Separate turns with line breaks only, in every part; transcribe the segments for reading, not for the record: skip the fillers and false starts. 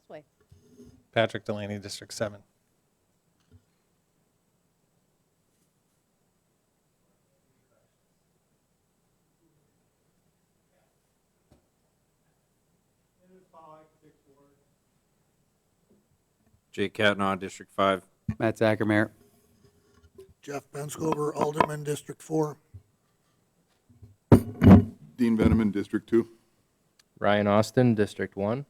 Way.
Patrick Delaney, District 7.
Jake Catnaw, District 5.
Matt Zackermeyer.
Jeff Benscover, Alderman, District 4.
Dean Veneman, District 2.
Ryan Austin, District 1.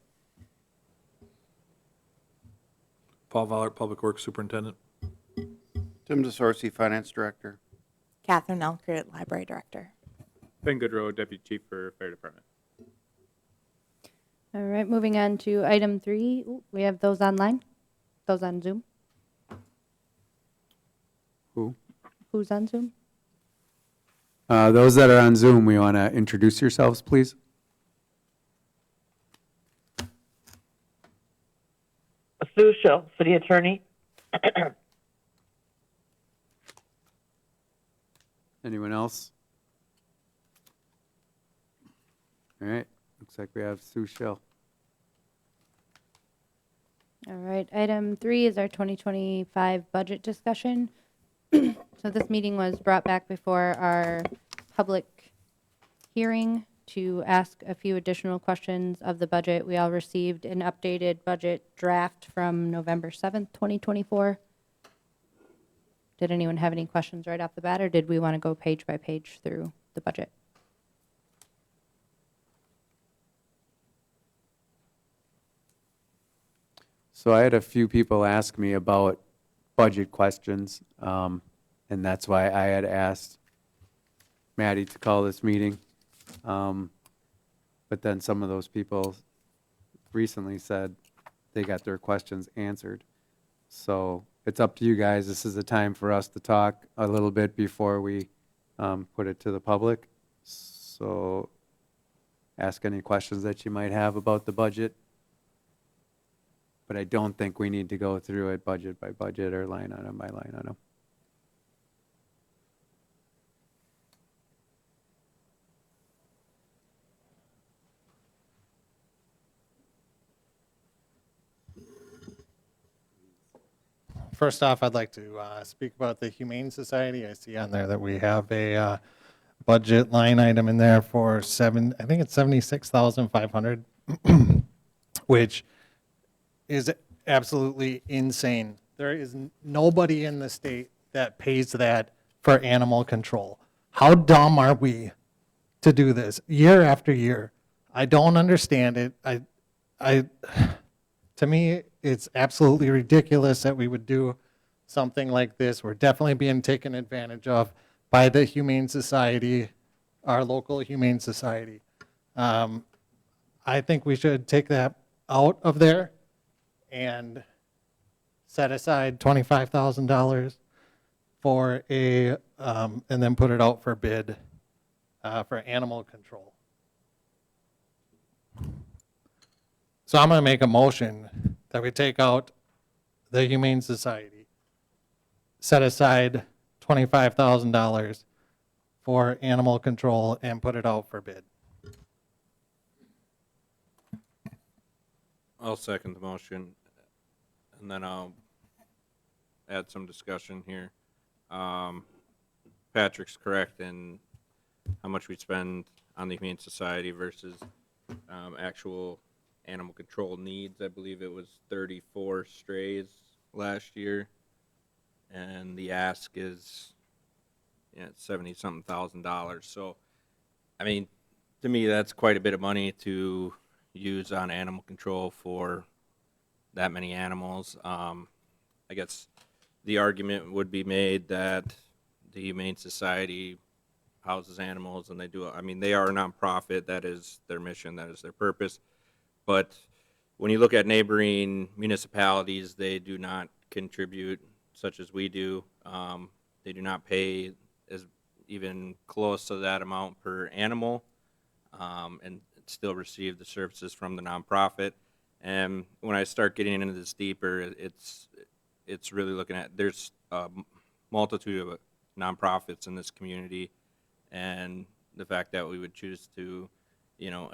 Paul Vollert, Public Works Superintendent.
Tim DeSorsi, Finance Director.
Catherine Elkert, Library Director.
Ben Goodrow, Deputy Chief for Fire Department.
All right, moving on to item 3. Ooh, we have those online, those on Zoom.
Who?
Who's on Zoom?
Those that are on Zoom, we want to introduce yourselves, please.
Sue Schill, City Attorney.
Anyone else? All right, looks like we have Sue Schill.
All right, item 3 is our 2025 budget discussion. So this meeting was brought back before our public hearing to ask a few additional questions of the budget. We all received an updated budget draft from November 7th, 2024. Did anyone have any questions right off the bat, or did we want to go page by page through the budget?
So I had a few people ask me about budget questions, and that's why I had asked Maddie to call this meeting. But then some of those people recently said they got their questions answered. So it's up to you guys. This is the time for us to talk a little bit before we put it to the public. So ask any questions that you might have about the budget. But I don't think we need to go through it budget by budget or line item by line item.
First off, I'd like to speak about the Humane Society. I see on there that we have a budget line item in there for I think it's 76,500, which is absolutely insane. There is nobody in the state that pays that for animal control. How dumb are we to do this year after year? I don't understand it. To me, it's absolutely ridiculous that we would do something like this. We're definitely being taken advantage of by the Humane Society, our local Humane Society. I think we should take that out of there and set aside $25,000 for and then put it out for bid for animal control. So I'm going to make a motion that we take out the Humane Society, set aside $25,000 for animal control, and put it out for bid.
I'll second the motion, and then I'll add some discussion here. Patrick's correct in how much we spend on the Humane Society versus actual animal control needs. I believe it was 34 strays last year, and the ask is $70-something thousand. So, I mean, to me, that's quite a bit of money to use on animal control for that many animals. I guess the argument would be made that the Humane Society houses animals, and they are a nonprofit. That is their mission, that is their purpose. But when you look at neighboring municipalities, they do not contribute such as we do. They do not pay as even close to that amount per animal, and still receive the services from the nonprofit. And when I start getting into this deeper, it's really looking at, there's a multitude of nonprofits in this community, and the fact that we would choose to,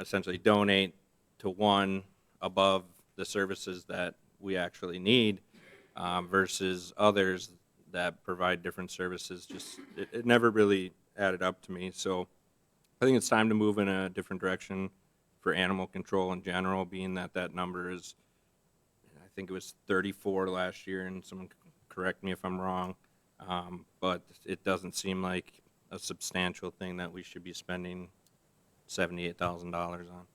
essentially donate to one above the services that we actually need versus others that provide different services. Just it never really added up to me. So I think it's time to move in a different direction for animal control in general, being that that number is, I think it was 34 last year, and someone correct me if I'm wrong, but it doesn't seem like a substantial thing that we should be spending $78,000 on.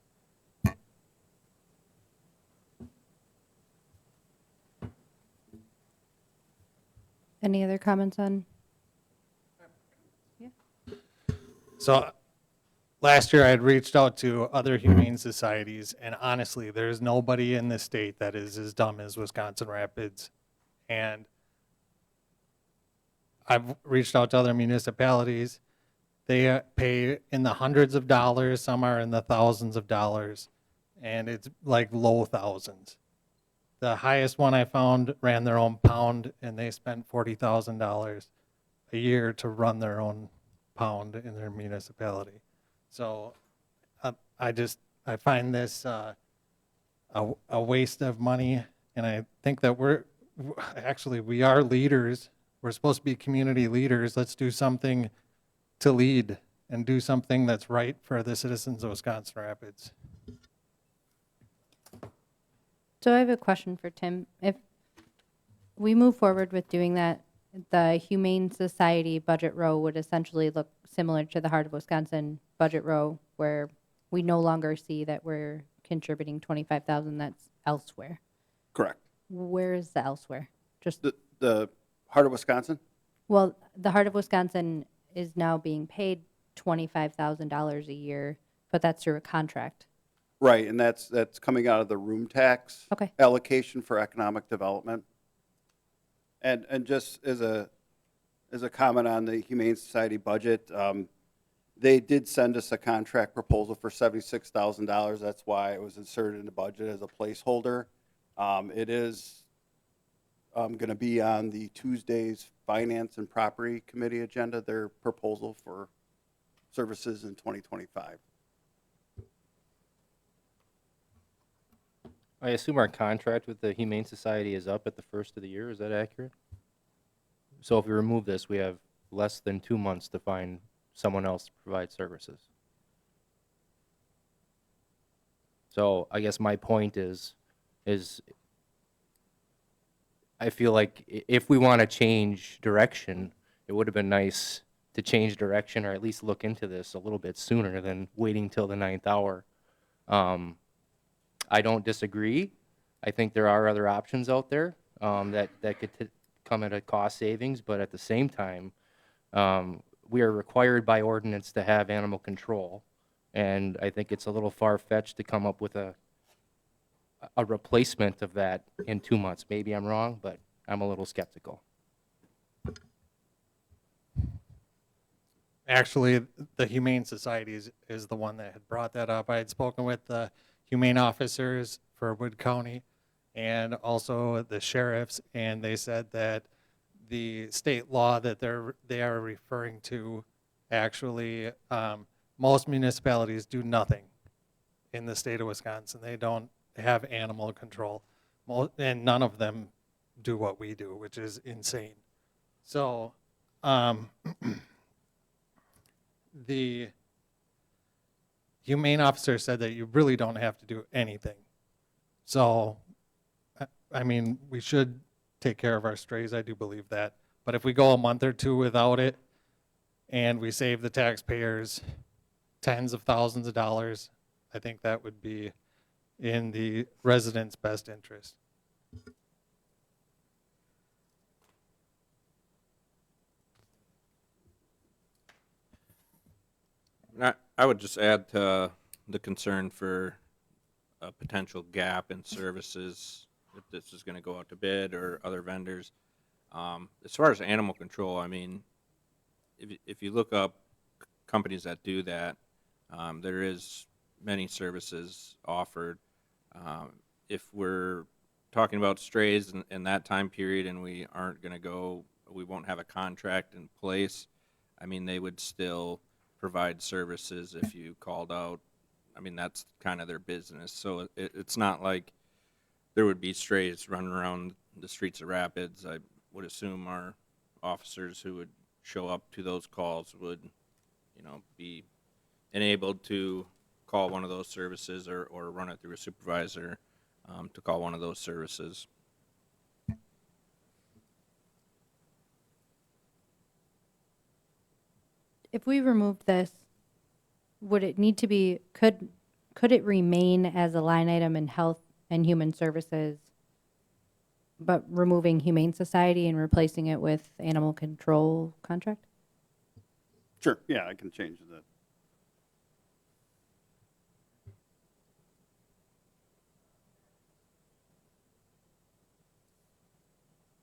Any other comments on?
So last year I had reached out to other humane societies, and honestly, there's nobody in this state that is as dumb as Wisconsin Rapids. And I've reached out to other municipalities. They pay in the hundreds of dollars, some are in the thousands of dollars, and it's like low thousands. The highest one I found ran their own pound, and they spent $40,000 a year to run their own pound in their municipality. So I find this a waste of money, and I think that we are leaders. We're supposed to be community leaders. Let's do something to lead and do something that's right for the citizens of Wisconsin Rapids.
So I have a question for Tim. If we move forward with doing that, the Humane Society budget row would essentially look similar to the Heart of Wisconsin budget row, where we no longer see that we're contributing 25,000 that's elsewhere.
Correct.
Where is the elsewhere? Just
The Heart of Wisconsin?
well, the Heart of Wisconsin is now being paid $25,000 a year, but that's through a contract.
Right, and that's coming out of the room tax
Okay.
allocation for economic development. And just as a comment on the Humane Society budget, they did send us a contract proposal for $76,000. That's why it was inserted in the budget as a placeholder. It is going to be on the Tuesday's Finance and Property Committee agenda, their proposal for services in 2025.
I assume our contract with the Humane Society is up at the first of the year. Is that accurate? So if we remove this, we have less than 2 months to find someone else to provide services. So I guess my point is I feel like if we want to change direction, it would have been nice to change direction or at least look into this a little bit sooner than waiting till the 9th hour. I don't disagree. I think there are other options out there that could come at a cost savings, but at the same time, we are required by ordinance to have animal control, and I think it's a little far-fetched to come up with a replacement of that in 2 months. Maybe I'm wrong, but I'm a little skeptical.
Actually, the Humane Society is the one that had brought that up. I had spoken with the humane officers for Wood County and also the sheriffs, and they said that the state law that they are referring to actually, most municipalities do nothing in the state of Wisconsin. They don't have animal control, and none of them do what we do, which is insane. So, the humane officer said that you really don't have to do anything. So, I mean, we should take care of our strays. I do believe that. But if we go a month or two without it and we save the taxpayers tens of thousands of dollars, I think that would be in the residents' best interest.
I would just add to the concern for a potential gap in services if this is going to go out to bid or other vendors. As far as animal control, I mean, if you look up companies that do that, there is many services offered. If we're talking about strays in that time period and we aren't going to go, we won't have a contract in place, I mean, they would still provide services if you called out. I mean, that's kind of their business. So it's not like there would be strays running around the streets of Rapids, I would assume our officers who would show up to those calls would, be enabled to call one of those services or run it through a supervisor to call one of those services.
If we removed this, would it need to be, could it remain as a line item in health and human services, but removing Humane Society and replacing it with animal control contract?
Sure, yeah, I can change that.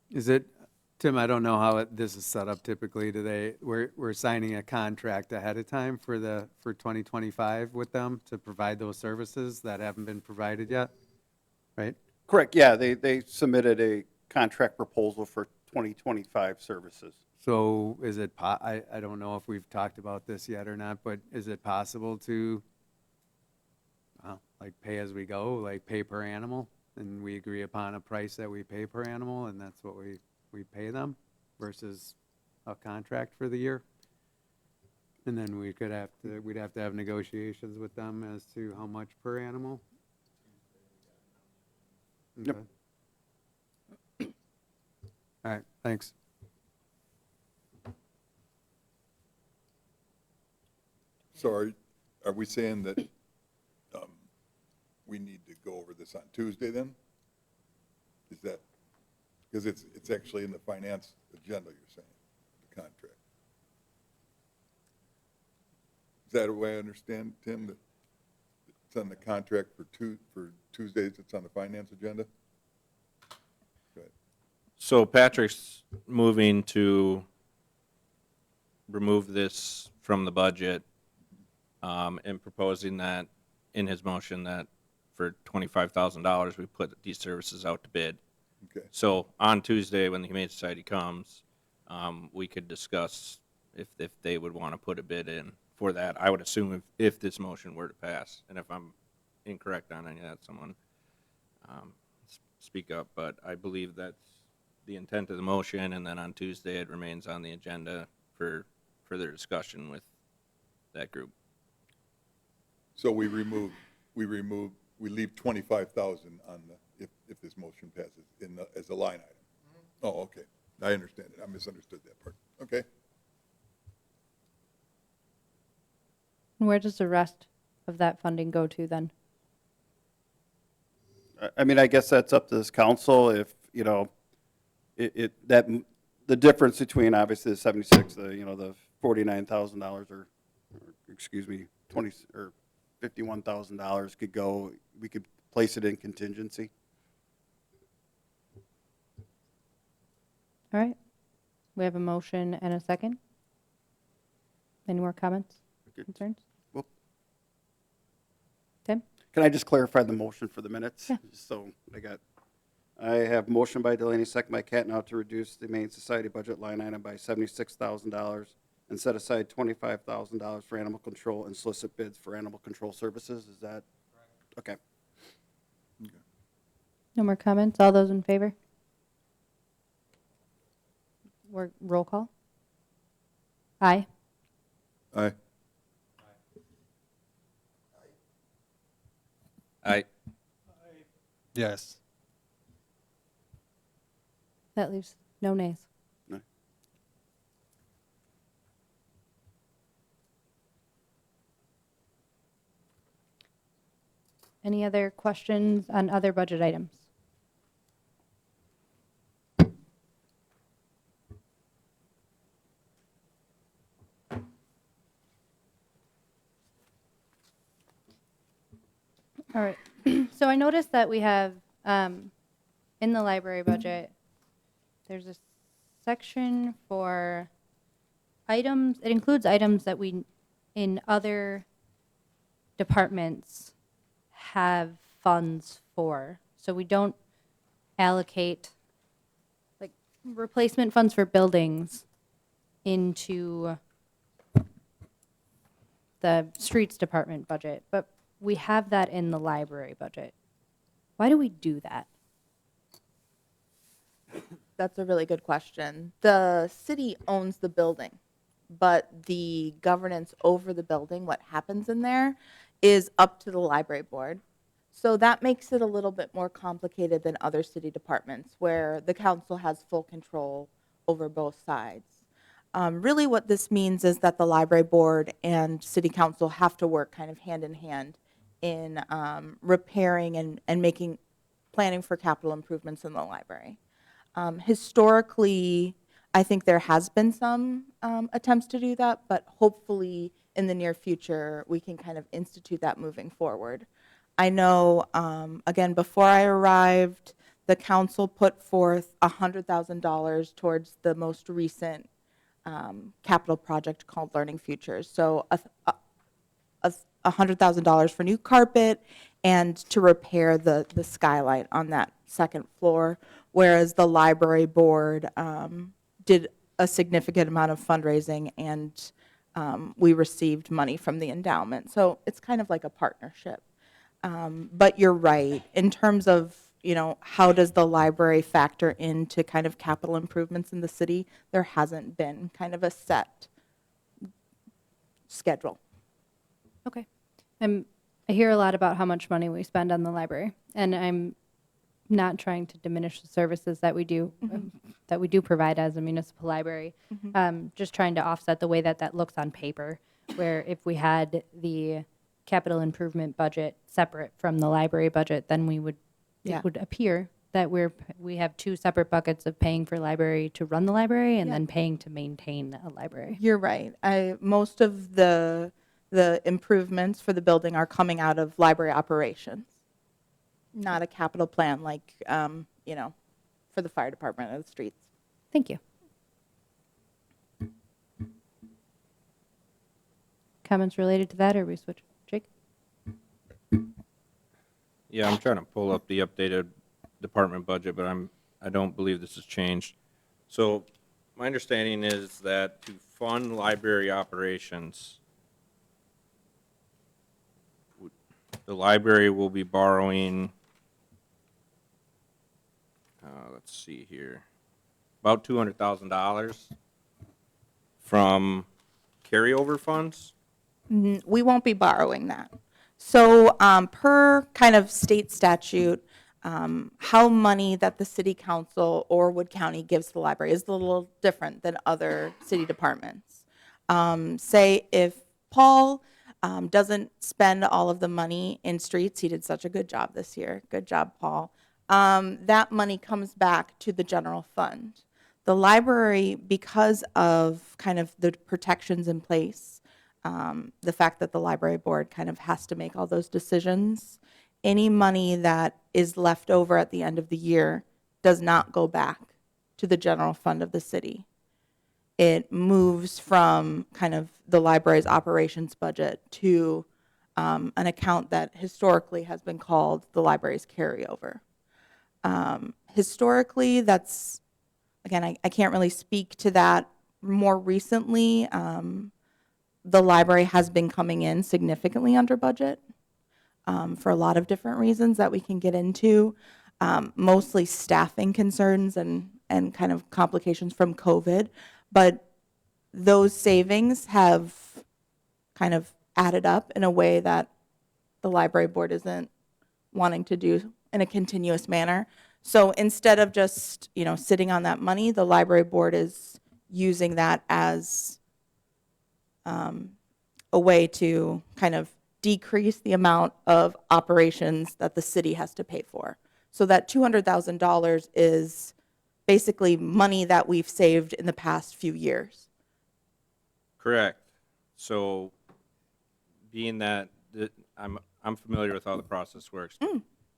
Is it, Tim, I don't know how this is set up typically. We're signing a contract ahead of time for 2025 with them to provide those services that haven't been provided yet, right?
Correct, yeah, they submitted a contract proposal for 2025 services.
So is it, I don't know if we've talked about this yet or not, but is it possible to, like, pay as we go, like pay per animal? And we agree upon a price that we pay per animal, and that's what we pay them versus a contract for the year? And then we'd have to have negotiations with them as to how much per animal?
Yep.
Okay. All right, thanks.
So are we saying that we need to go over this on Tuesday then? Is that, because it's actually in the finance agenda, you're saying, the contract? Is that the way I understand, Tim, that it's on the contract for Tuesdays, it's on the finance agenda? Good.
So Patrick's moving to remove this from the budget and proposing that in his motion that for $25,000 we put these services out to bid.
Okay,
So on Tuesday, when the Humane Society comes, we could discuss if they would want to put a bid in for that. I would assume if this motion were to pass, and if I'm incorrect on any of that, someone speak up. But I believe that's the intent of the motion, and then on Tuesday it remains on the agenda for further discussion with that group.
so we leave 25,000 on if this motion passes as a line item. Oh, okay, I understand it, I misunderstood that part, okay.
And where does the rest of that funding go to then?
I mean, I guess that's up to this council if, the difference between obviously the 76, the $49,000 or excuse me, 20 or $51,000 could go, we could place it in contingency.
All right. We have a motion and a second. Any more comments, concerns?
Well,
Tim?
can I just clarify the motion for the minutes?
Yeah.
Just so I have motion by Delaney, second by Catnow to reduce the Humane Society budget line item by $76,000 and set aside $25,000 for animal control and solicit bids for animal control services. Is that? Okay.
No more comments? All those in favor? Roll call? Aye.
Aye.
Yes.
That leaves no nays.
No.
Any other questions on other budget items? All right. So I noticed that we have, in the library budget, there's a section for items, it includes items that we, in other departments, have funds for. So we don't allocate, like, replacement funds for buildings into the streets department budget, but we have that in the library budget. Why do we do that?
That's a really good question. The city owns the building, but the governance over the building, what happens in there, is up to the library board. So that makes it a little bit more complicated than other city departments where the council has full control over both sides. Really what this means is that the library board and city council have to work kind of hand in hand in repairing and making, planning for capital improvements in the library. Historically, I think there has been some attempts to do that, but hopefully in the near future, we can kind of institute that moving forward. I know, again, before I arrived, the council put forth $100,000 towards the most recent capital project called Learning Futures. So $100,000 for new carpet and to repair the skylight on that second floor, whereas the library board did a significant amount of fundraising and we received money from the endowment. So it's kind of like a partnership. But you're right, in terms of, you know, how does the library factor into kind of capital improvements in the city, there hasn't been kind of a set schedule.
Okay. I hear a lot about how much money we spend on the library, and I'm not trying to diminish the services that we do provide as a municipal library. Just trying to offset the way that that looks on paper, where if we had the capital improvement budget separate from the library budget, then we would
Yeah.
it would appear that we have two separate buckets of paying for library to run the library and
Yeah.
then paying to maintain a library.
You're right. Most of the improvements for the building are coming out of library operations, not a capital plan like, you know, for the fire department or the streets.
Thank you. Comments related to that, or we switch? Jake?
Yeah, I'm trying to pull up the updated department budget, but I don't believe this has changed. So my understanding is that to fund library operations, the library will be borrowing, let's see here, about $200,000 from carryover funds.
We won't be borrowing that. So per kind of state statute, how money that the city council or Wood County gives to the library is a little different than other city departments. Say if Paul doesn't spend all of the money in streets, he did such a good job this year. Good job, Paul. That money comes back to the general fund. The library, because of kind of the protections in place, the fact that the library board kind of has to make all those decisions, any money that is left over at the end of the year does not go back to the general fund of the city. It moves from kind of the library's operations budget to an account that historically has been called the library's carryover. Historically, that's, again, I can't really speak to that. More recently, the library has been coming in significantly under budget for a lot of different reasons that we can get into, mostly staffing concerns and kind of complications from COVID. But those savings have kind of added up in a way that the library board isn't wanting to do in a continuous manner. So instead of just, you know, sitting on that money, the library board is using that as a way to kind of decrease the amount of operations that the city has to pay for. So that $200,000 is basically money that we've saved in the past few years.
Correct. So being that I'm familiar with how the process works.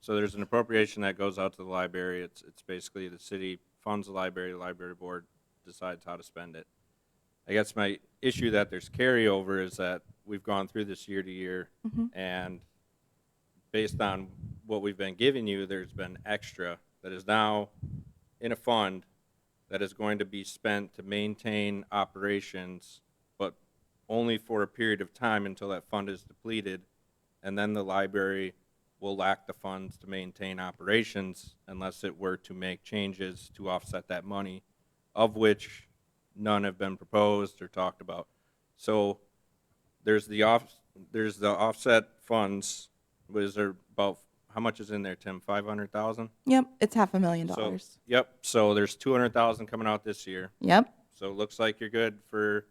So there's an appropriation that goes out to the library. It's basically the city funds the library board decides how to spend it. I guess my issue that there's carryover is that we've gone through this year to year, and based on what we've been giving you, there's been extra that is now in a fund that is going to be spent to maintain operations, but only for a period of time until that fund is depleted, and then the library will lack the funds to maintain operations unless it were to make changes to offset that money, of which none have been proposed or talked about. So there's the offset funds. Was there about, how much is in there, Tim? 500,000?
Yep, it's $500,000.
So, yep, so there's 200,000 coming out this year.
Yep.
So it looks like you're good for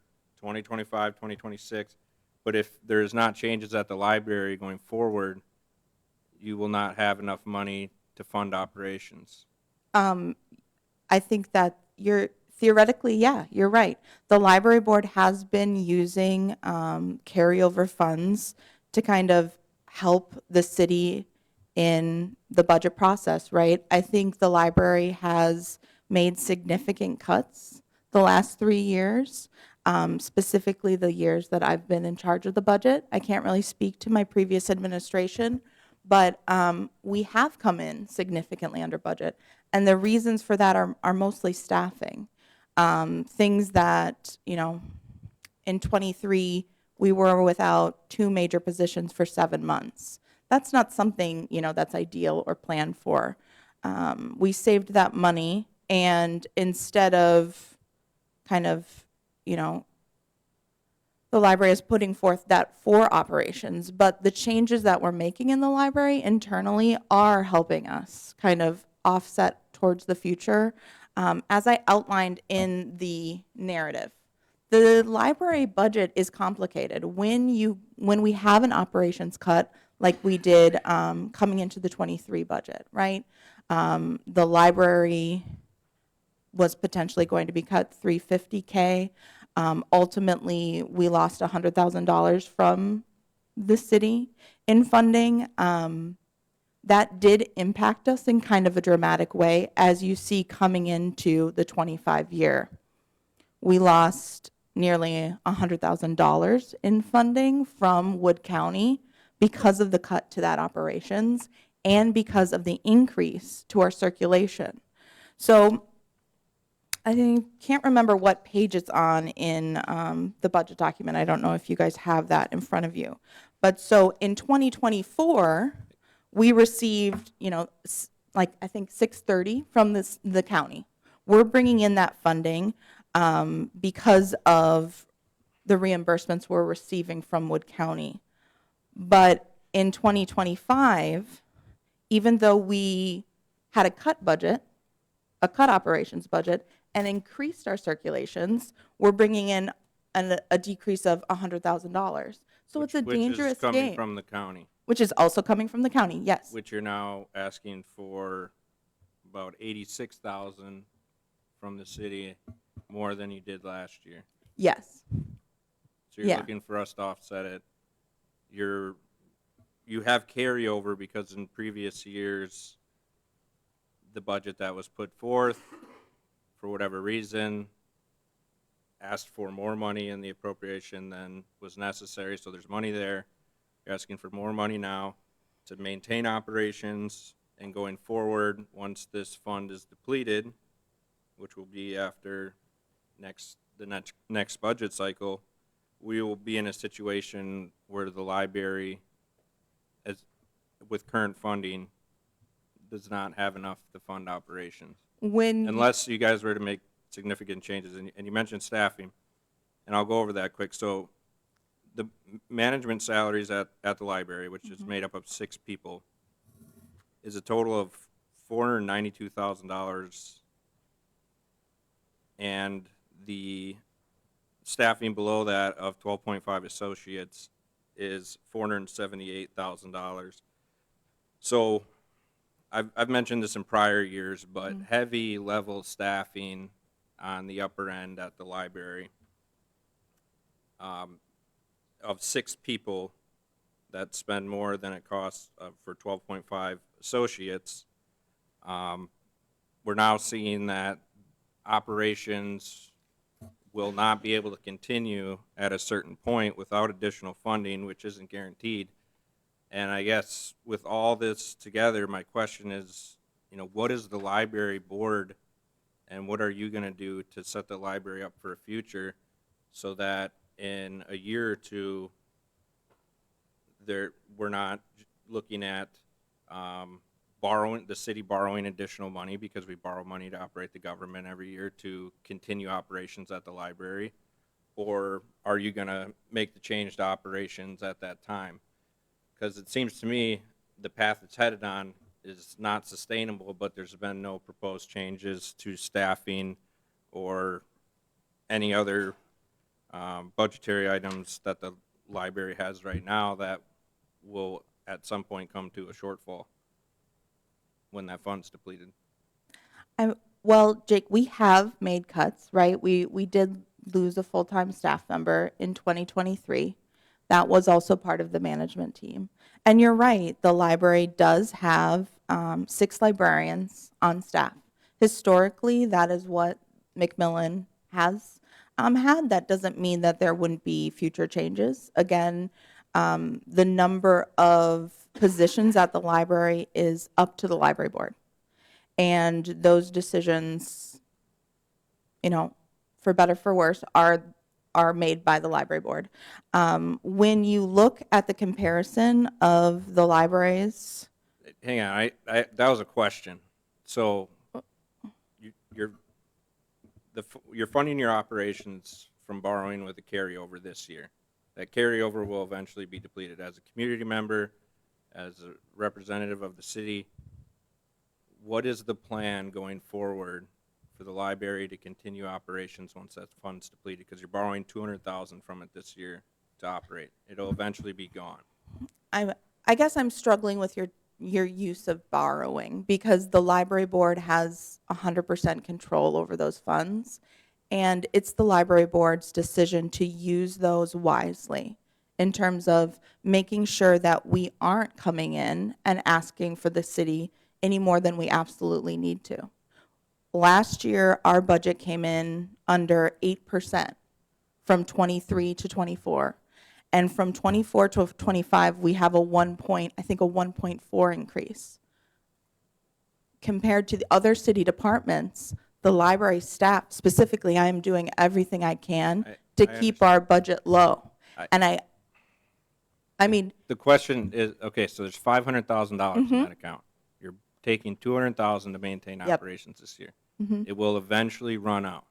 2025, 2026. But if there's not changes at the library going forward, you will not have enough money to fund operations.
I think that theoretically, yeah, you're right. The library board has been using carryover funds to kind of help the city in the budget process, right? I think the library has made significant cuts the last 3 years, specifically the years that I've been in charge of the budget. I can't really speak to my previous administration, but we have come in significantly under budget. And the reasons for that are mostly staffing. Things that, in '23, we were without 2 major positions for 7 months. That's not something, that's ideal or planned for. We saved that money, and instead of kind of, the library is putting forth that for operations, but the changes that we're making in the library internally are helping us kind of offset towards the future. As I outlined in the narrative, the library budget is complicated. When we have an operations cut like we did coming into the '23 budget, right? The library was potentially going to be cut $350K. Ultimately, we lost $100,000 from the city in funding. That did impact us in kind of a dramatic way, as you see coming into the '25 year. We lost nearly $100,000 in funding from Wood County because of the cut to that operations and because of the increase to our circulation. So can't remember what page it's on in the budget document. I don't know if you guys have that in front of you. But so in 2024, we received, I think 630 from the county. We're bringing in that funding because of the reimbursements we're receiving from Wood County. But in 2025, even though we had a cut operations budget, and increased our circulations, we're bringing in a decrease of $100,000. So it's a dangerous
Which is coming
game.
from the county.
Which is also coming from the county, yes.
Which you're now asking for about 86,000 from the city, more than you did last year.
Yes.
So you're
Yeah.
looking for us to offset it. You have carryover because in previous years, the budget that was put forth, for whatever reason, asked for more money in the appropriation than was necessary, so there's money there. You're asking for more money now to maintain operations, and going forward, once this fund is depleted, which will be after the next budget cycle, we will be in a situation where the library, with current funding, does not have enough to fund operations. Unless you guys were to make significant changes, and you mentioned staffing, and I'll go over that quick. So the management salaries at the library, which is made up of 6 people, is a total of $492,000, and the staffing below that of 12.5 associates is $478,000. So I've mentioned this in prior years, but heavy level staffing on the upper end at the library of 6 people that spend more than it costs for 12.5 associates. We're now seeing that operations will not be able to continue at a certain point without additional funding, which isn't guaranteed. And I guess with all this together, my question is, what is the library board and what are you going to do to set the library up for a future so that in a year or two, we're not looking at the city borrowing additional money because we borrow money to operate the government every year to continue operations at the library? Or are you going to make the change to operations at that time? Because it seems to me the path it's headed on is not sustainable, but there's been no proposed changes to staffing or any other budgetary items that the library has right now that will at some point come to a shortfall when that fund's depleted.
Well, Jake, we have made cuts, right? We did lose a full-time staff member in 2023. That was also part of the management team. And you're right, the library does have 6 librarians on staff. Historically, that is what Macmillan has had. That doesn't mean that there wouldn't be future changes. Again, the number of positions at the library is up to the library board. And those decisions, you know, for better, for worse, are made by the library board. When you look at the comparison of the libraries,
Hang on, that was a question. So you're funding your operations from borrowing with a carryover this year. That carryover will eventually be depleted. As a community member, as a representative of the city, what is the plan going forward for the library to continue operations once that fund's depleted? Because you're borrowing $200,000 from it this year to operate. It'll eventually be gone.
I guess I'm struggling with your use of borrowing because the library board has 100% control over those funds. And it's the library board's decision to use those wisely in terms of making sure that we aren't coming in and asking for the city any more than we absolutely need to. Last year, our budget came in under 8% from 23 to 24. And from 24 to 25, we have a 1.4 increase. Compared to the other city departments, the library staff, specifically, I am doing everything I can to keep our budget low. I mean,
The question is, okay, so there's $500,000 in that account. You're taking $200,000 to maintain
Yep.
operations this year. It will eventually run out.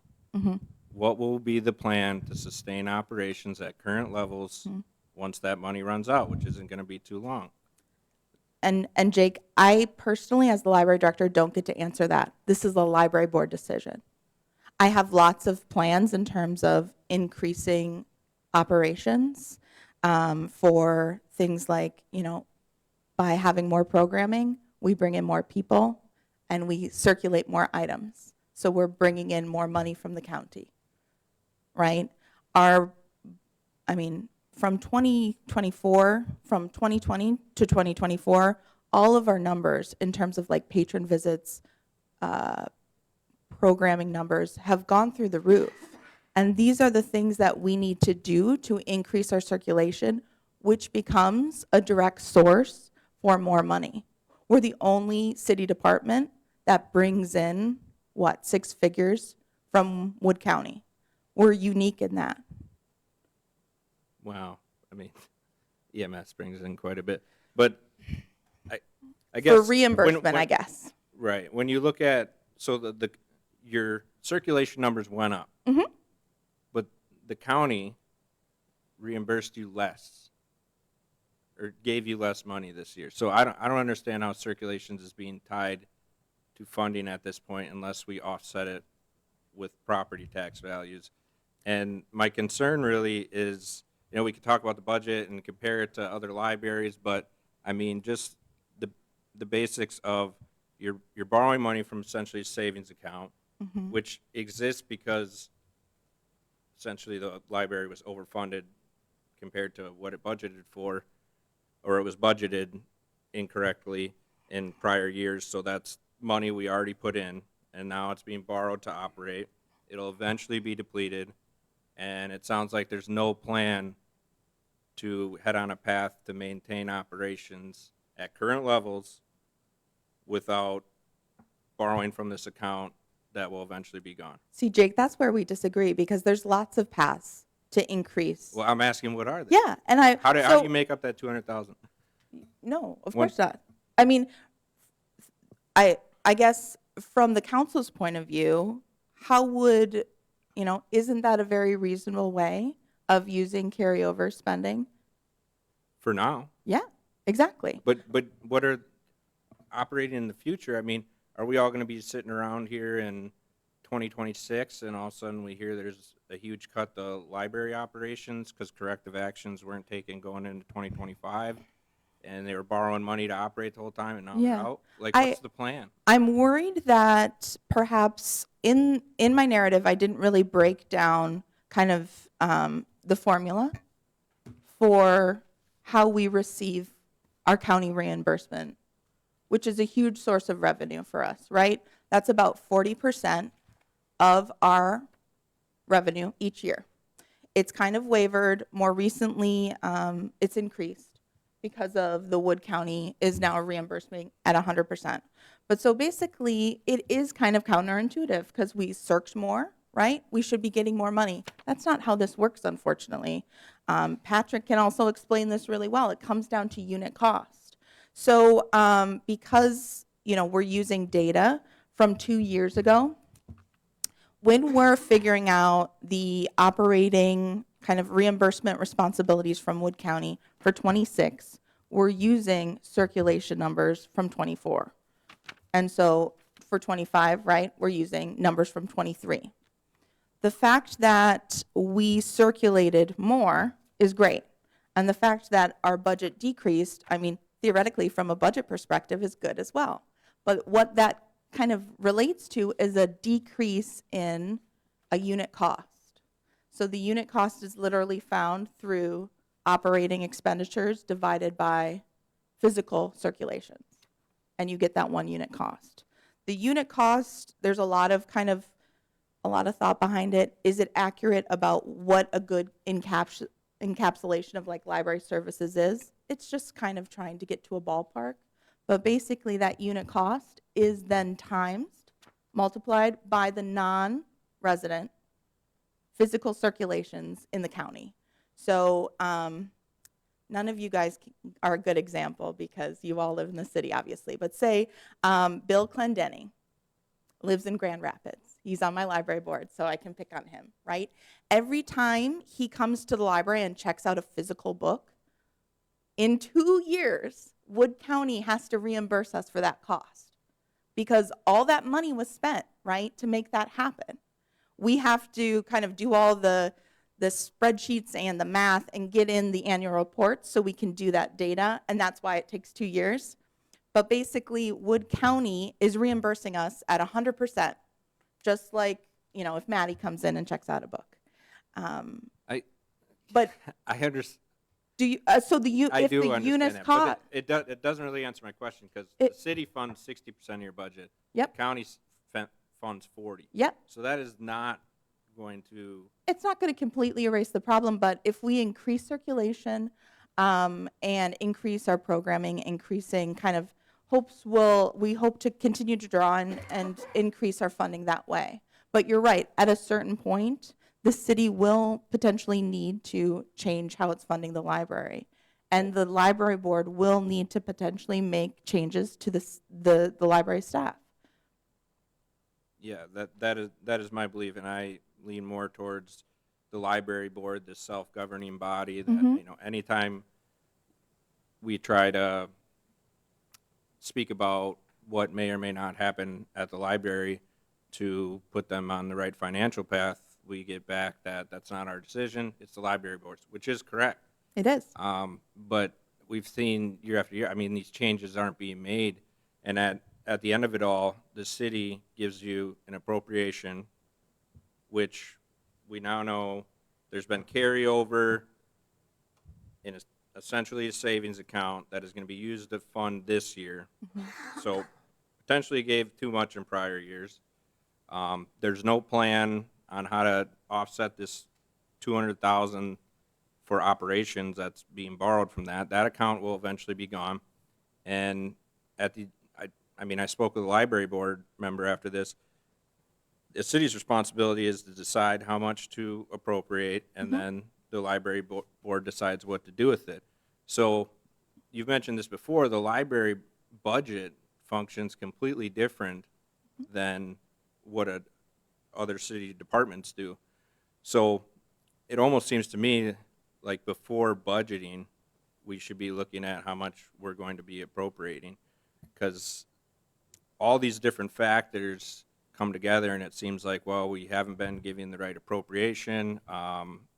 What will be the plan to sustain operations at current levels once that money runs out, which isn't going to be too long?
and Jake, I personally, as the library director, don't get to answer that. This is a library board decision. I have lots of plans in terms of increasing operations for things like, you know, by having more programming, we bring in more people and we circulate more items. So we're bringing in more money from the county, right? From 2024, from 2020 to 2024, all of our numbers in terms of like patron visits, programming numbers have gone through the roof. And these are the things that we need to do to increase our circulation, which becomes a direct source for more money. We're the only city department that brings in, 6 figures from Wood County. We're unique in that.
Wow. I mean, EMS brings in quite a bit. But I guess.
For reimbursement, I guess.
Right. When you look at, so your circulation numbers went up. But the county reimbursed you less or gave you less money this year. So I don't understand how circulations is being tied to funding at this point unless we offset it with property tax values. And my concern really is, you know, we could talk about the budget and compare it to other libraries, but I mean, just the basics of you're borrowing money from essentially a savings account, which exists because essentially the library was overfunded compared to what it budgeted for, or it was budgeted incorrectly in prior years. So that's money we already put in, and now it's being borrowed to operate. It'll eventually be depleted, and it sounds like there's no plan to head on a path to maintain operations at current levels without borrowing from this account that will eventually be gone.
See, Jake, that's where we disagree because there's lots of paths to increase.
Well, I'm asking, what are they?
Yeah, and
How do you make up that $200,000?
No, of
When-
course not. I mean, I guess from the council's point of view, how would, isn't that a very reasonable way of using carryover spending?
For now.
Yeah, exactly.
But what are operating in the future? I mean, are we all going to be sitting around here in 2026 and all of a sudden we hear there's a huge cut to library operations because corrective actions weren't taken going into 2025 and they were borrowing money to operate the whole time and now
Yeah.
they're out? Like,
I-
what's the plan?
I'm worried that perhaps in my narrative, I didn't really break down kind of the formula for how we receive our county reimbursement, which is a huge source of revenue for us, right? That's about 40% of our revenue each year. It's kind of wavered. More recently, it's increased because of the Wood County is now reimbursing at 100%. But so basically, it is kind of counterintuitive because we search more, right? We should be getting more money. That's not how this works, unfortunately. Patrick can also explain this really well. It comes down to unit cost. So because, we're using data from 2 years ago, when we're figuring out the operating kind of reimbursement responsibilities from Wood County for 26, we're using circulation numbers from 24. And so for 25, right, we're using numbers from 23. The fact that we circulated more is great. And the fact that our budget decreased, I mean, theoretically, from a budget perspective, is good as well. But what that kind of relates to is a decrease in a unit cost. So the unit cost is literally found through operating expenditures divided by physical circulations. And you get that 1 unit cost. The unit cost, there's a lot of thought behind it. Is it accurate about what a good encapsulation of like library services is? It's just kind of trying to get to a ballpark. But basically that unit cost is then multiplied by the non-resident physical circulations in the county. So none of you guys are a good example because you all live in the city, obviously. But say Bill Clendenning lives in Grand Rapids. He's on my library board, so I can pick on him, right? Every time he comes to the library and checks out a physical book, in 2 years, Wood County has to reimburse us for that cost because all that money was spent, right, to make that happen. We have to kind of do all the spreadsheets and the math and get in the annual report so we can do that data, and that's why it takes 2 years. But basically, Wood County is reimbursing us at 100%, just like, if Maddie comes in and checks out a book. But
I understand.
do you, so the,
I
if
do
the
understand
units
that,
cost,
but it doesn't really answer my question because the city funds 60% of your budget.
Yep.
The county funds 40.
yep,
So that is not going to.
it's not going to completely erase the problem, but if we increase circulation and increase our programming, increasing kind of we hope to continue to draw and increase our funding that way. But you're right, at a certain point, the city will potentially need to change how it's funding the library. And the library board will need to potentially make changes to the library staff.
Yeah, that is my belief, and I lean more towards the library board, the self-governing body. That anytime we try to speak about what may or may not happen at the library to put them on the right financial path, we get back that that's not our decision. It's the library board's, which is correct.
It is.
But we've seen year after year. I mean, these changes aren't being made, and at the end of it all, the city gives you an appropriation, which we now know there's been carryover in essentially a savings account that is going to be used to fund this year. So potentially gave too much in prior years. There's no plan on how to offset this $200,000 for operations that's being borrowed from that. That account will eventually be gone. And I spoke with a library board member after this. The city's responsibility is to decide how much to appropriate, and then the library board decides what to do with it. So you've mentioned this before, the library budget functions completely different than what other city departments do. So it almost seems to me like before budgeting, we should be looking at how much we're going to be appropriating, because all these different factors come together, and it seems like, well, we haven't been giving the right appropriation.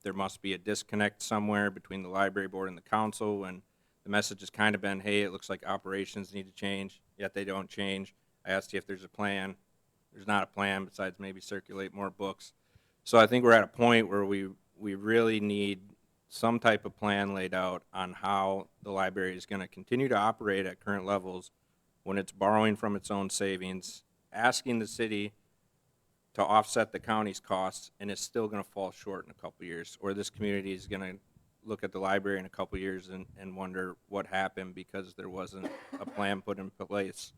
There must be a disconnect somewhere between the library board and the council, and the message has kind of been, hey, it looks like operations need to change, yet they don't change. I asked you if there's a plan. There's not a plan besides maybe circulate more books. So I think we're at a point where we really need some type of plan laid out on how the library is going to continue to operate at current levels when it's borrowing from its own savings, asking the city to offset the county's costs, and it's still going to fall short in a couple years, or this community is going to look at the library in a couple years and wonder what happened because there wasn't a plan put in place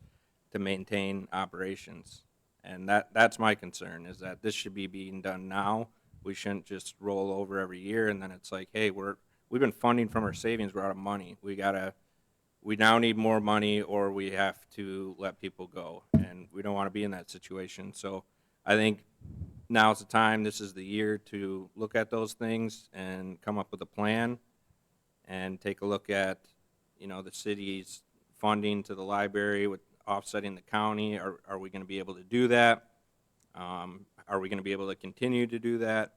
to maintain operations. And that's my concern, is that this should be being done now. We shouldn't just roll over every year and then it's like, hey, we've been funding from our savings, we're out of money. We now need more money, or we have to let people go, and we don't want to be in that situation. So I think now's the time, this is the year to look at those things and come up with a plan and take a look at, the city's funding to the library with offsetting the county. Are we going to be able to do that? Are we going to be able to continue to do that?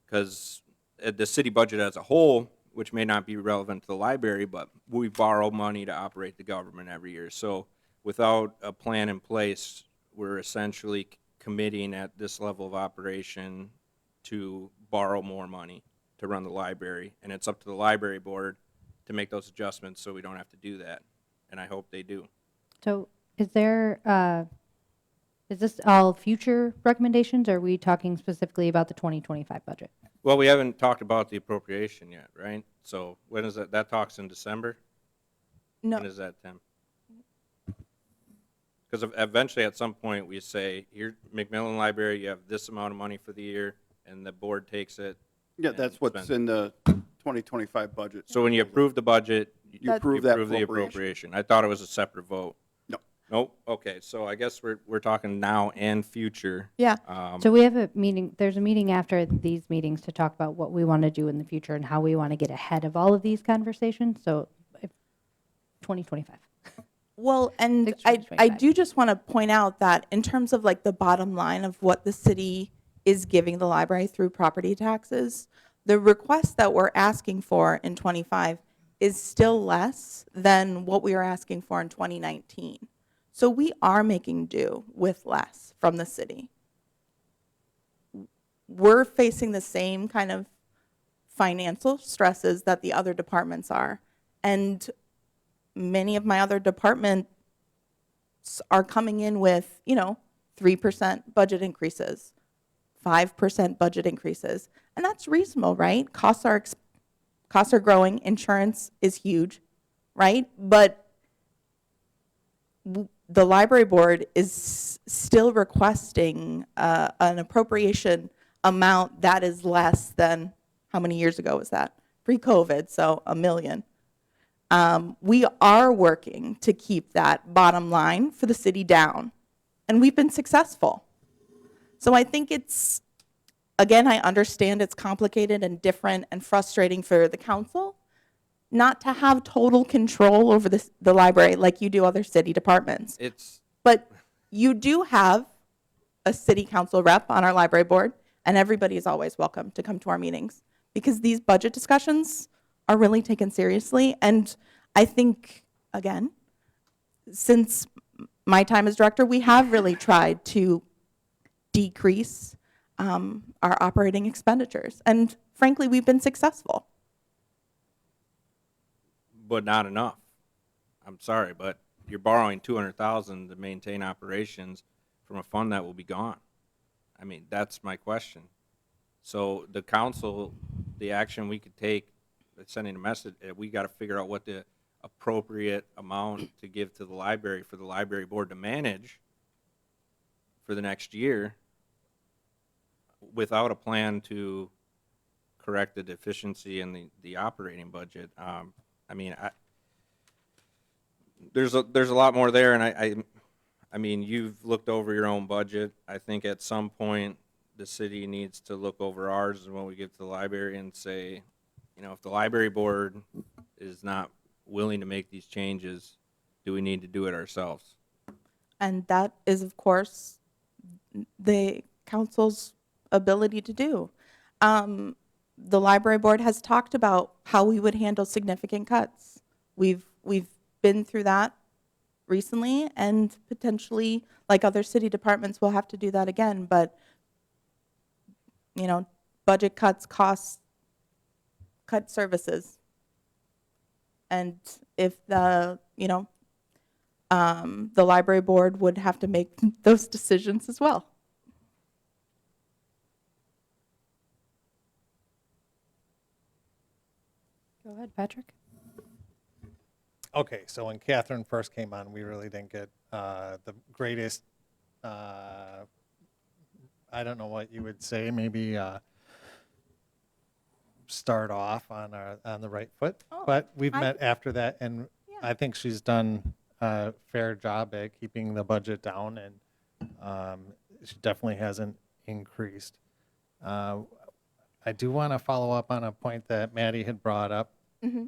Because the city budget as a whole, which may not be relevant to the library, but we borrow money to operate the government every year. So without a plan in place, we're essentially committing at this level of operation to borrow more money to run the library. And it's up to the library board to make those adjustments so we don't have to do that. And I hope they do.
So is this all future recommendations, or are we talking specifically about the 2025 budget?
Well, we haven't talked about the appropriation yet, right? So when is that? That talks in December?
No.
When is that, Tim? Because eventually at some point we say, here, McMillan Library, you have this amount of money for the year, and the board takes it.
Yeah,
and
that's what's
spends
in the 2025 budget.
So when you approve the budget,
You approve that
the appropriation. I thought it was a separate vote.
No.
Nope, okay, so I guess we're talking now and future.
Yeah.
So we have a meeting, there's a meeting after these meetings to talk about what we want to do in the future and how we want to get ahead of all of these conversations. So 2025.
Well, and
Six
I
to 25.
do just want to point out that in terms of like the bottom line of what the city is giving the library through property taxes, the request that we're asking for in 25 is still less than what we were asking for in 2019. So we are making do with less from the city. We're facing the same kind of financial stresses that the other departments are. And many of my other departments are coming in with, 3% budget increases, 5% budget increases. And that's reasonable, right? Costs are growing. Insurance is huge, right? But the library board is still requesting an appropriation amount that is less than, how many years ago was that? Pre-COVID, so $1 million. We are working to keep that bottom line for the city down, and we've been successful. So I think it's, again, I understand it's complicated and different and frustrating for the council not to have total control over the library like you do other city departments. But you do have a city council rep on our library board, and everybody is always welcome to come to our meetings because these budget discussions are really taken seriously. And I think, again, since my time as director, we have really tried to decrease our operating expenditures. And frankly, we've been successful.
But not enough. I'm sorry, but you're borrowing $200,000 to maintain operations from a fund that will be gone. I mean, that's my question. So the council, the action we could take, sending a message, we got to figure out what the appropriate amount to give to the library for the library board to manage for the next year without a plan to correct the deficiency in the operating budget. there's a lot more there, and I mean, you've looked over your own budget. I think at some point, the city needs to look over ours when we get to the library and say, you know, if the library board is not willing to make these changes, do we need to do it ourselves?
And that is, of course, the council's ability to do. The library board has talked about how we would handle significant cuts. We've been through that recently, and potentially, like other city departments, we'll have to do that again. But, you know, budget cuts, costs, cut services. And if the library board would have to make those decisions as well.
Go ahead, Patrick.
Okay, so when Catherine first came on, we really didn't get the greatest, I don't know what you would say, maybe start off on the right foot.
Oh,
But we've
I-
met after that, and
Yeah.
I think she's done a fair job at keeping the budget down, and she definitely hasn't increased. I do want to follow up on a point that Maddie had brought up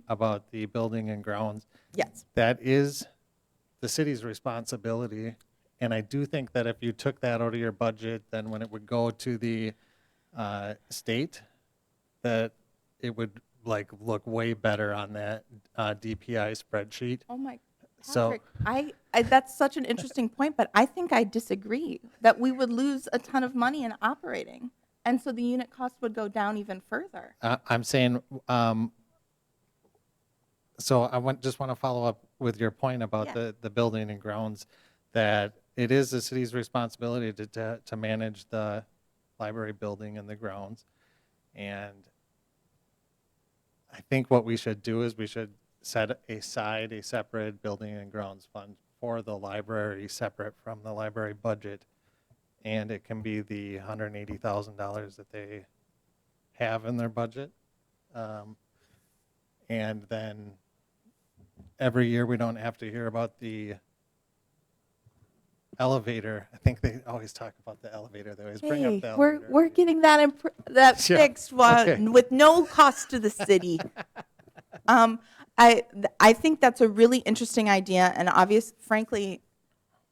about the building and grounds.
Yes.
That is the city's responsibility. And I do think that if you took that out of your budget, then when it would go to the state, that it would like look way better on that DPI spreadsheet.
Oh my,
So-
Patrick, I that's such an interesting point, but I think I disagree that we would lose a ton of money in operating. And so the unit cost would go down even further.
I'm saying, so just want to follow up with your point about
Yeah.
the building and grounds, that it is the city's responsibility to manage the library building and the grounds. And I think what we should do is we should set aside a separate building and grounds fund for the library, separate from the library budget. And it can be the $180,000 that they have in their budget. And then every year we don't have to hear about the elevator. I think they always talk about the elevator. They always bring
Hey,
up the
we're
elevator.
getting that that
Yeah,
fixed
okay.
with no cost to the city. I think that's a really interesting idea, and frankly,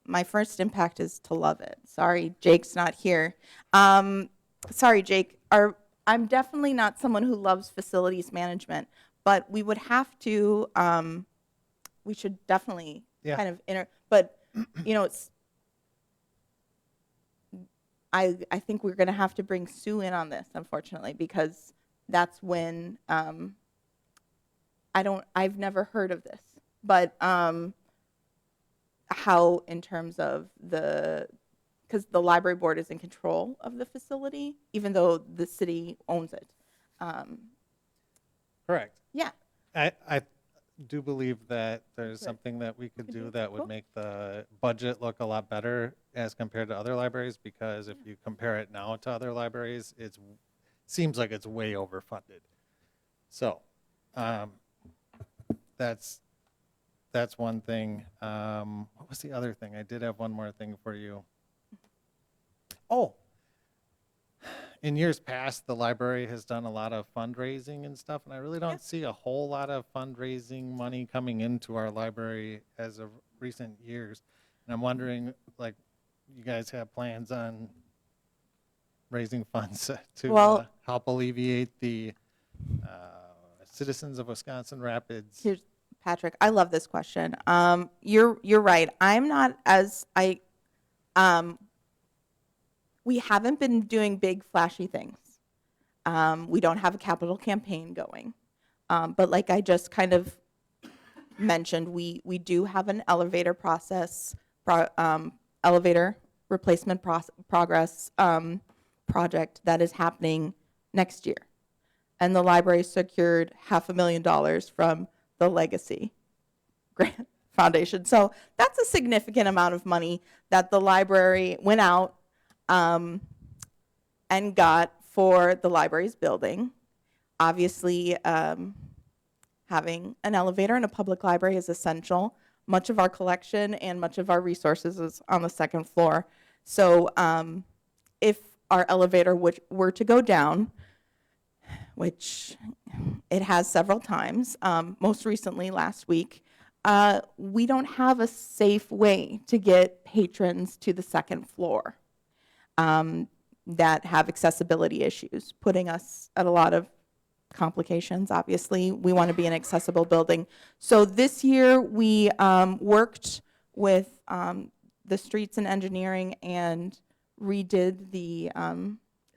my first impact is to love it. Sorry, Jake's not here. Sorry, Jake. I'm definitely not someone who loves facilities management, but we would have to. We should definitely
Yeah.
kind of but it's. I think we're going to have to bring Sue in on this, unfortunately, because that's when I've never heard of this, but how in terms of because the library board is in control of the facility, even though the city owns it.
Correct.
Yeah.
I do believe that there's
Good.
something that we could do
do.
that would
Cool.
make the budget look a lot better as compared to other libraries, because if you compare it now to other libraries, seems like it's way overfunded. So, that's one thing. What was the other thing? I did have one more thing for you. Oh, in years past, the library has done a lot of fundraising and stuff, and I really don't see a whole lot of fundraising money coming into our library as of recent years. And I'm wondering, like, you guys have plans on raising funds to
Well-
help alleviate the citizens of Wisconsin Rapids?
Here's Patrick. I love this question. You're right. I'm not as we haven't been doing big flashy things. We don't have a capital campaign going, but like I just kind of mentioned, we do have an elevator process, elevator replacement progress project that is happening next year, and the library secured $500,000 from the Legacy Grant Foundation. So that's a significant amount of money that the library went out and got for the library's building. Obviously, having an elevator in a public library is essential, much of our collection and much of our resources is on the second floor. So if our elevator were to go down, which it has several times, most recently last week, we don't have a safe way to get patrons to the second floor that have accessibility issues, putting us at a lot of complications. Obviously, we want to be an accessible building. So this year we worked with the streets and engineering and redid the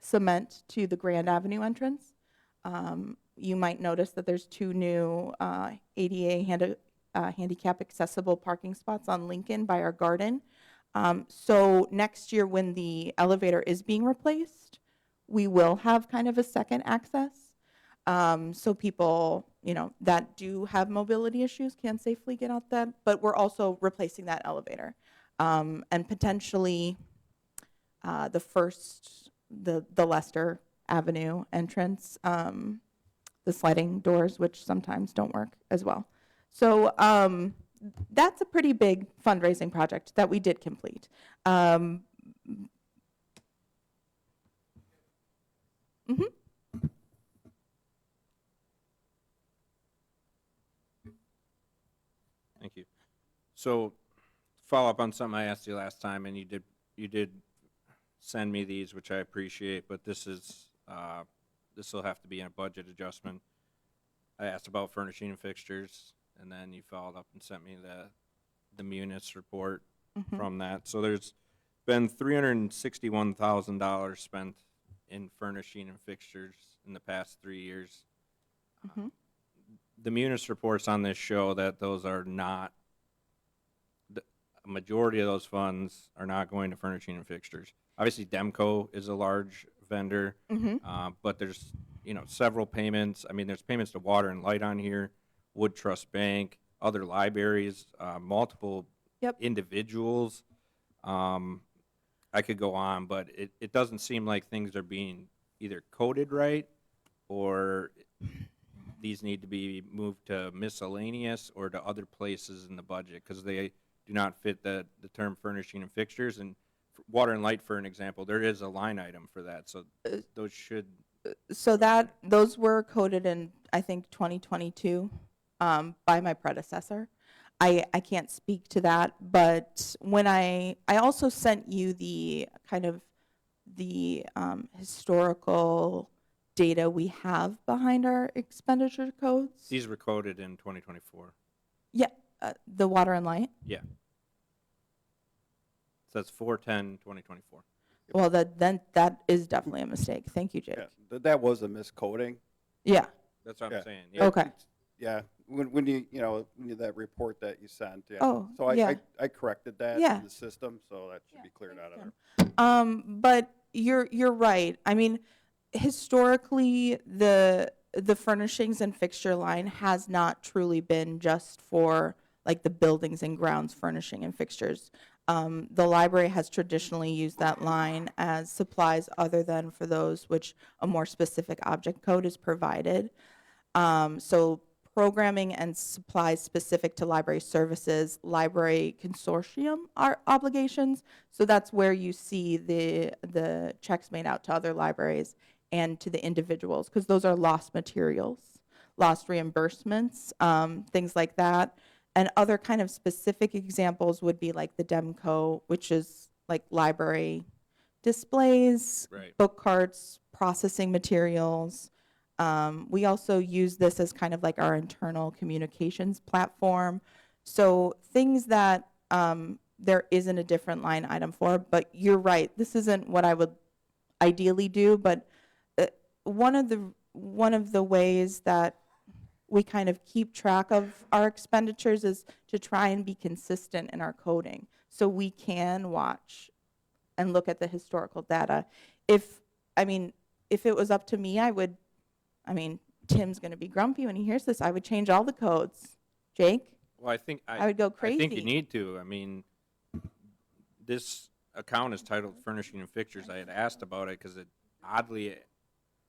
cement to the Grand Avenue entrance. You might notice that there's 2 new ADA handicap accessible parking spots on Lincoln by our garden. So next year when the elevator is being replaced, we will have kind of a second access. So people, that do have mobility issues can safely get out that, but we're also replacing that elevator. And potentially the Lester Avenue entrance, the sliding doors, which sometimes don't work as well. So that's a pretty big fundraising project that we did complete.
Thank you. So, follow up on something I asked you last time, and you did send me these, which I appreciate, but this will have to be a budget adjustment. I asked about furnishing and fixtures, and then you followed up and sent me the Munis report from that. So there's been $361,000 spent in furnishing and fixtures in the past 3 years. The Munis reports on this show that those are not, a majority of those funds are not going to furnishing and fixtures. Obviously, Demco is a large vendor, but there's several payments. I mean, there's payments to Water and Light on here, Wood Trust Bank, other libraries, multiple individuals. I could go on, but it doesn't seem like things are being either coded right, or these need to be moved to miscellaneous or to other places in the budget, because they do not fit the term furnishing and fixtures. And Water and Light, for an example, there is a line item for that, so those should.
So those were coded in, I think, 2022 by my predecessor. I can't speak to that, but when I also sent you the kind of the historical data we have behind our expenditure codes.
These were coded in 2024.
Yeah, the Water and Light.
Yeah. So that's 4/10/2024.
Well, that is definitely a mistake. Thank you, Jake.
Yeah, that was a miscoding.
Yeah.
That's what I'm saying.
Yeah,
Okay.
Yeah, when you, that report that you sent, yeah.
Oh,
So
yeah.
I corrected that
Yeah.
in the system, so that should be cleared out of there.
But you're right. I mean, historically, the furnishings and fixture line has not truly been just for like the buildings and grounds furnishing and fixtures. The library has traditionally used that line as supplies other than for those which a more specific object code is provided. So programming and supplies specific to library services, library consortium are obligations. So that's where you see the checks made out to other libraries and to the individuals, because those are lost materials, lost reimbursements, things like that. And other kind of specific examples would be like the Demco, which is like library displays,
Right.
book carts, processing materials. We also use this as kind of like our internal communications platform. So things that there isn't a different line item for, but you're right, this isn't what I would ideally do, but one of the ways that we kind of keep track of our expenditures is to try and be consistent in our coding, so we can watch and look at the historical data. If it was up to me, Tim's going to be grumpy when he hears this. I would change all the codes. Jake?
Well, I
would go
I think you
crazy.
need to. I mean, this account is titled Furnishing and Fixtures. I had asked about it because it oddly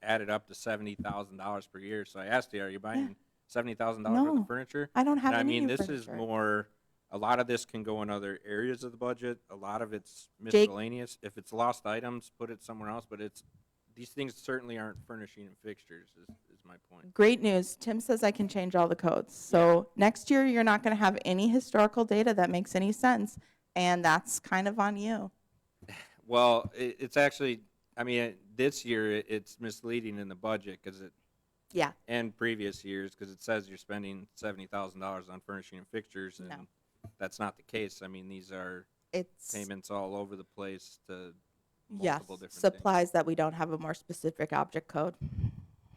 added up to $70,000 per year. So I asked you, are you buying $70,000 worth
No,
of furniture?
I don't have
And I
any
mean,
new
this is
furniture.
more a lot of this can go in other areas of the budget. A lot of it's
Jake-
miscellaneous. If it's lost items, put it somewhere else, but these things certainly aren't furnishing and fixtures is my point.
Great news. Tim says I can change all the codes. So next year, you're not going to have any historical data that makes any sense, and that's kind of on you.
Well, it's actually, I mean, this year it's misleading in the budget because
Yeah.
and previous years because it says you're spending $70,000 on furnishing and fixtures, and
No.
that's not the case. I mean, these are
It's,
payments all over the place to
yes,
multiple different things.
supplies that we don't have a more specific object code.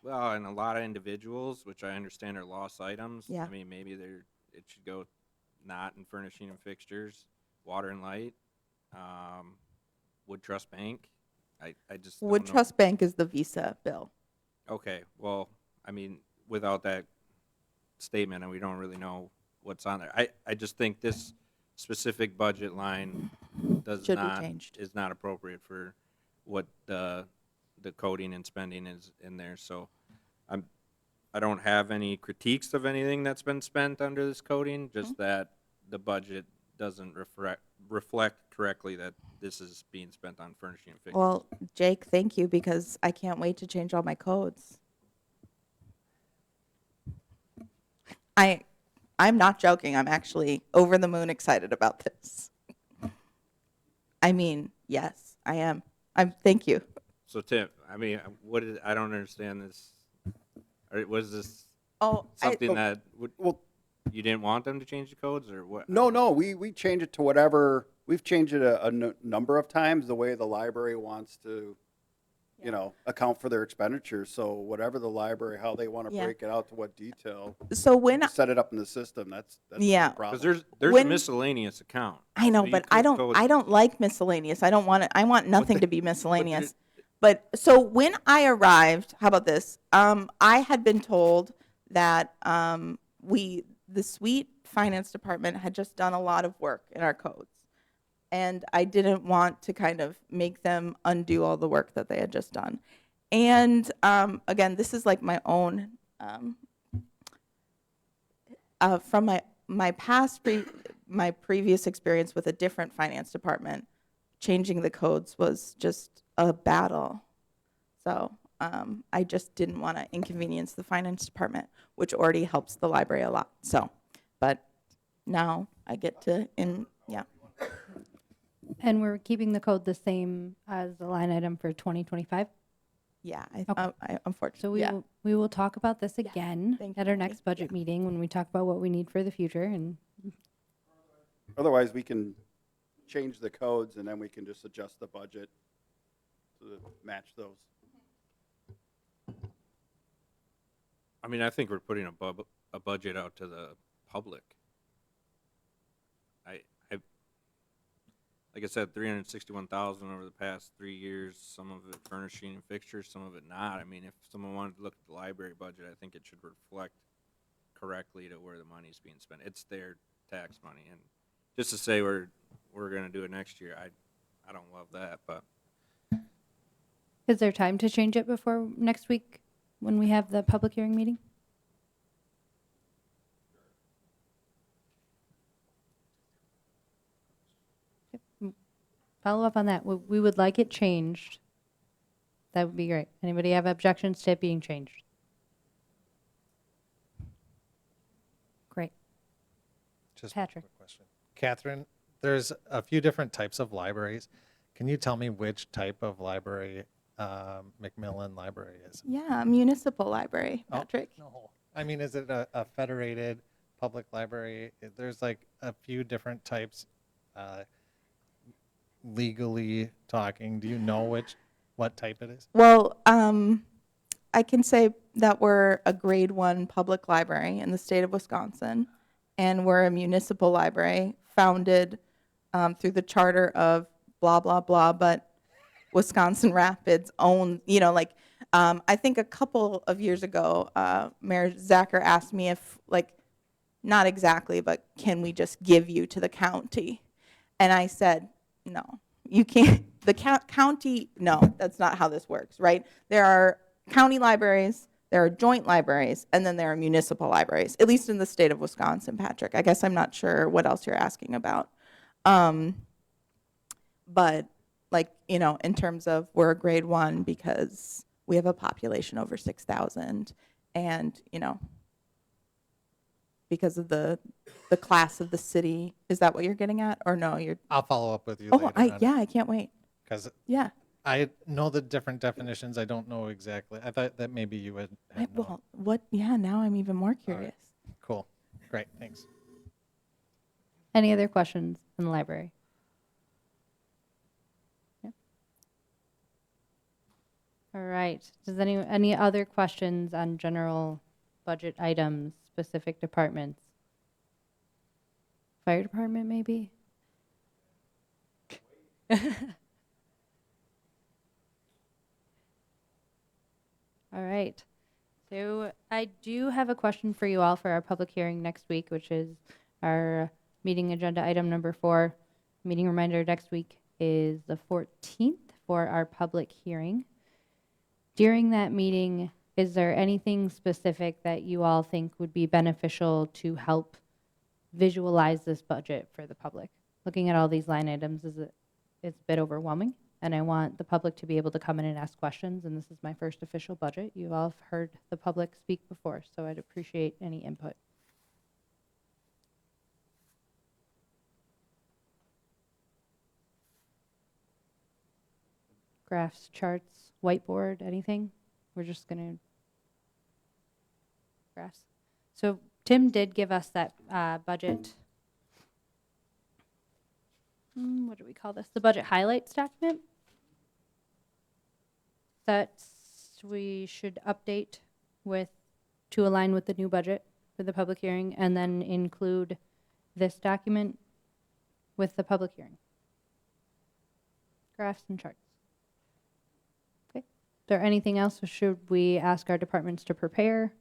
Well, and a lot of individuals, which I understand are lost items.
Yeah.
I mean, maybe it should go not in furnishing and fixtures, water and light, Wood Trust Bank. I just don't
Wood
know.
Trust Bank is the Visa bill.
Okay, well, I mean, without that statement, and we don't really know what's on there. I just think this specific budget line
Should be changed.
is not appropriate for what the coding and spending is in there. So I don't have any critiques of anything that's been spent under this coding, just that the budget doesn't reflect correctly that this is being spent on furnishing and fixtures.
Well, Jake, thank you, because I can't wait to change all my codes. I'm not joking. I'm actually over the moon excited about this. I mean, yes, I am. Thank you.
So Tim, I mean, I don't understand this. Was this
Oh,
something that
well,
you didn't want them to change the codes, or what?
no, we change it to whatever, we've changed it a number of times, the way the library wants to, account for their expenditures. So whatever the library, how they want to
Yeah.
break it out to what detail,
So when,
set it up in the system, that's
Yeah.
the problem.
Because there's a
When-
miscellaneous account.
I know,
So you
but
could go with-
I don't like miscellaneous. I don't want it. I want nothing to be miscellaneous. But so when I arrived, how about this? I had been told that the Sweet Finance Department had just done a lot of work in our codes. And I didn't want to kind of make them undo all the work that they had just done. And again, this is like my own, from my previous experience with a different finance department, changing the codes was just a battle. So I just didn't want to inconvenience the finance department, which already helps the library a lot. So, but now I get to, yeah.
And we're keeping the code the same as the line item for 2025?
Yeah,
Okay.
I unfortunately,
So
yeah.
we will talk about this again
thank
at
you,
our
Maddie.
next budget meeting when we talk about what we need for the future. And
Otherwise, we can change the codes and then we can just adjust the budget to match those.
I mean, I think we're putting a budget out to the public. Like I said, 361,000 over the past 3 years. Some of it furnishing and fixtures, some of it not. I mean, if someone wanted to look at the library budget, I think it should reflect correctly to where the money's being spent. It's their tax money, and just to say we're going to do it next year, I don't love that, but.
is there time to change it before next week when we have the public hearing meeting? Follow up on that. We would like it changed. That would be great. Anybody have objections to it being changed? Great.
Just
Patrick.
one quick question. Catherine, there's a few different types of libraries. Can you tell me which type of library Macmillan Library is?
Yeah, municipal library,
Oh,
Patrick.
No. I mean, is it a federated public library? There's like a few different types legally talking. Do you know what type it is?
Well, I can say that we're a grade 1 public library in the state of Wisconsin, and we're a municipal library founded through the charter of blah, blah, blah, but Wisconsin Rapids own, I think a couple of years ago, Mayor Zacher asked me if, not exactly, but can we just give you to the county? And I said, no, you can't. The county, no, that's not how this works, right? There are county libraries, There are joint libraries, and then there are municipal libraries, at least in the state of Wisconsin, Patrick. I guess I'm not sure what else you're asking about. But like, you know, in terms of we're a grade 1 because we have a population over 6,000 and, you know, because of the class of the city. Is that what you're getting at? Or no, you're,
I'll follow up with you
oh,
later on.
yeah, I can't wait.
Because
Yeah.
I know the different definitions. I don't know exactly. I thought that maybe you would. have known.
Well, what, yeah, now I'm even more curious.
Cool. Great. Thanks.
Any other questions in the library? Yep. All right. Does any other questions on general budget items, specific departments? Fire department, maybe? All right. So I do have a question for you all for our public hearing next week, which is our meeting agenda item number 4. Meeting reminder next week is the 14th for our public hearing. During that meeting, is there anything specific that you all think would be beneficial to help visualize this budget for the public? Looking at all these line items, it's a bit overwhelming, and I want the public to be able to come in and ask questions, and this is my first official budget. You all have heard the public speak before, so I'd appreciate any input. Graphs, charts, whiteboard, anything? We're just going to graphs. So Tim did give us that budget. What do we call this? The budget highlights document that we should update with to align with the new budget for the public hearing, and then include this document with the public hearing. Graphs and charts. Okay. Is there anything else, or should we ask our departments to prepare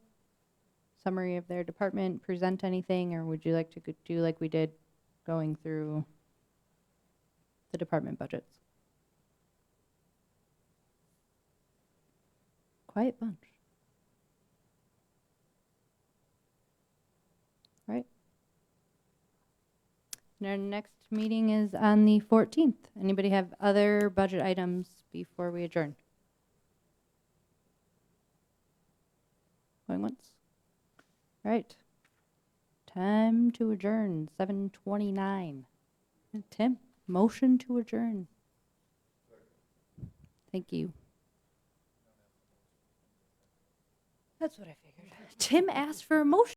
summary of their department, present anything, or would you like to do like we did going through the department budgets? Quiet bunch. All right. And our next meeting is on the 14th. Anybody have other budget items before we adjourn? Going once? All right. Time to adjourn, 7:29. Tim, motion to adjourn. Thank you. That's what I figured. Tim asked for a motion.